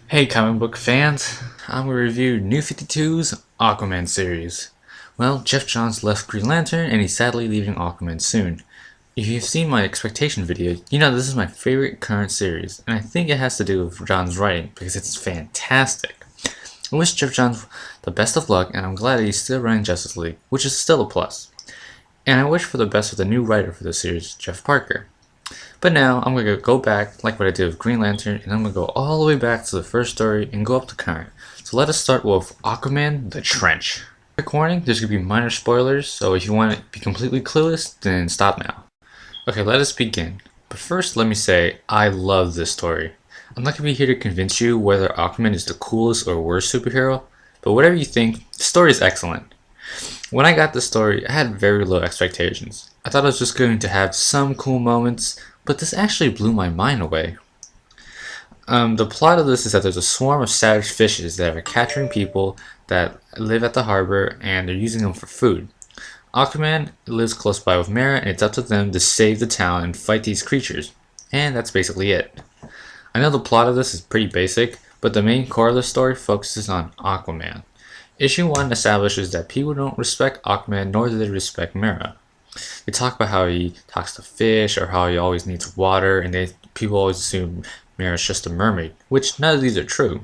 Hey comic book fans, I'm going to review New 52's Aquaman series. Well, Jeff Johns left Green Lantern and he's sadly leaving Aquaman soon. If you've seen my expectation video, you know this is my favorite current series, and I think it has to do with Johns' writing because it's fantastic. I wish Jeff Johns the best of luck, and I'm glad that he's still writing Justice League, which is still a plus. And I wish for the best with the new writer for the series, Jeff Parker. But now I'm going to go back like what I did with Green Lantern, and I'm going to go all the way back to the first story and go up to current. So let us start with Aquaman the Trench. Quick warning, there's going to be minor spoilers, so if you want to be completely clueless, then stop now. Okay, let us begin. But first let me say, I love this story. I'm not going to be here to convince you whether Aquaman is the coolest or worst superhero, but whatever you think, the story is excellent. When I got the story, I had very low expectations. I thought I was just going to have some cool moments, but this actually blew my mind away. The plot of this is that there's a swarm of savage fishes that are capturing people that live at the harbor, and they're using them for food. Aquaman lives close by with Mera, and it's up to them to save the town and fight these creatures. And that's basically it. I know the plot of this is pretty basic, but the main core of the story focuses on Aquaman. Issue 1 establishes that people don't respect Aquaman, nor do they respect Mera. They talk about how he talks to fish, or how he always needs water, and people always assume Mera's just a mermaid, which none of these are true.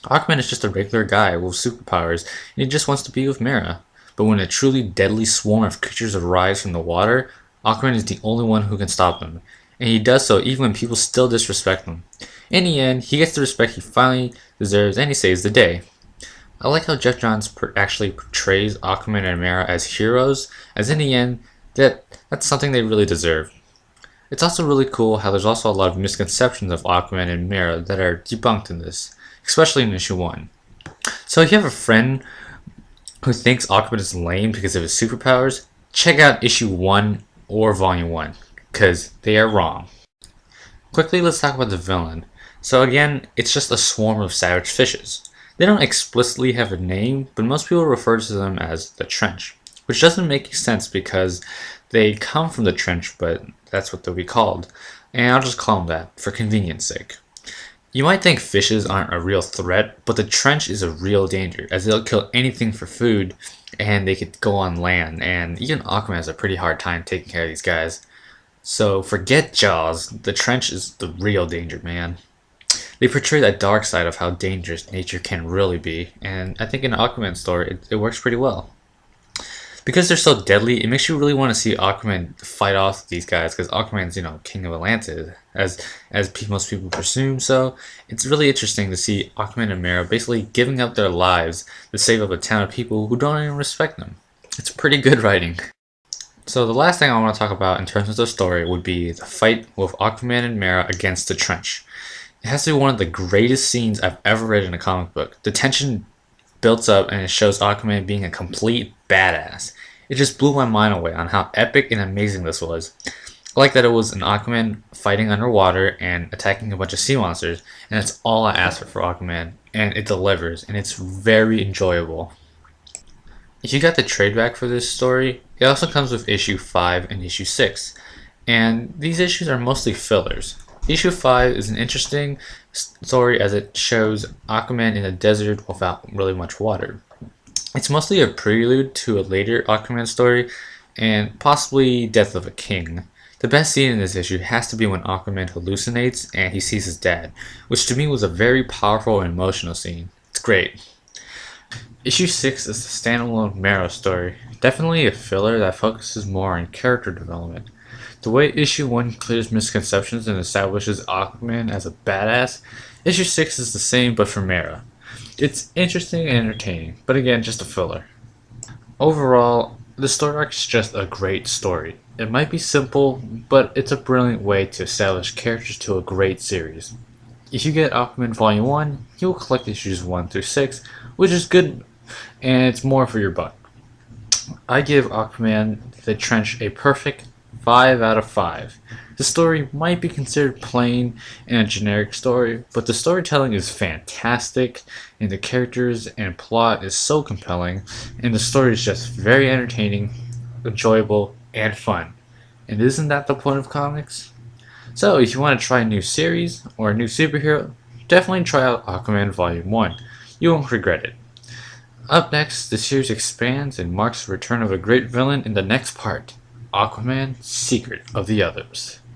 Aquaman is just a regular guy with superpowers, and he just wants to be with Mera. But when a truly deadly swarm of creatures arise from the water, Aquaman is the only one who can stop them, and he does so even when people still disrespect him. In the end, he gets the respect he finally deserves, and he saves the day. I like how Jeff Johns actually portrays Aquaman and Mera as heroes, as in the end, that's something they really deserve. It's also really cool how there's also a lot of misconceptions of Aquaman and Mera that are debunked in this, especially in issue 1. So if you have a friend who thinks Aquaman is lame because of his superpowers, check out issue 1 or volume 1, because they are wrong. Quickly, let's talk about the villain. So again, it's just a swarm of savage fishes. They don't explicitly have a name, but most people refer to them as the Trench, which doesn't make sense because they come from the trench, but that's what they'll be called, and I'll just call them that for convenience sake. You might think fishes aren't a real threat, but the trench is a real danger, as they'll kill anything for food, and they could go on land, and even Aquaman has a pretty hard time taking care of these guys. So forget Jaws, the trench is the real danger, man. They portray that dark side of how dangerous nature can really be, and I think in an Aquaman story, it works pretty well. Because they're so deadly, it makes you really want to see Aquaman fight off these guys, because Aquaman's, king of Atlantis, as most people presume. So it's really interesting to see Aquaman and Mera basically giving up their lives to save up a town of people who don't even respect them. It's pretty good writing. So the last thing I want to talk about in terms of the story would be the fight with Aquaman and Mera against the Trench. It has to be one of the greatest scenes I've ever read in a comic book. The tension builds up and it shows Aquaman being a complete badass. It just blew my mind away on how epic and amazing this was. I like that it was an Aquaman fighting underwater and attacking a bunch of sea monsters, and that's all I asked for Aquaman, and it delivers, and it's very enjoyable. If you got the trade back for this story, it also comes with issue 5 and issue 6, and these issues are mostly fillers. Issue 5 is an interesting story as it shows Aquaman in a desert without really much water. It's mostly a prelude to a later Aquaman story, and possibly Death of a King. The best scene in this issue has to be when Aquaman hallucinates and he sees his dad, which to me was a very powerful and emotional scene. It's great. Issue 6 is the standalone Mera story, definitely a filler that focuses more on character development. The way issue 1 clears misconceptions and establishes Aquaman as a badass, issue 6 is the same but for Mera. It's interesting and entertaining, but again, just a filler. Overall, the story arc is just a great story. It might be simple, but it's a brilliant way to establish characters to a great series. If you get Aquaman Volume 1, you'll collect issues 1 through 6, which is good, and it's more for your buck. I give Aquaman the Trench a perfect 5 out of 5. The story might be considered plain and a generic story, but the storytelling is fantastic, and the characters and plot is so compelling, and the story is just very entertaining, enjoyable, and fun. And isn't that the point of comics? So if you want to try a new series or a new superhero, definitely try out Aquaman Volume 1. You won't regret it. Up next, the series expands and marks the return of a great villain in the next part, Aquaman: Secret of the Others.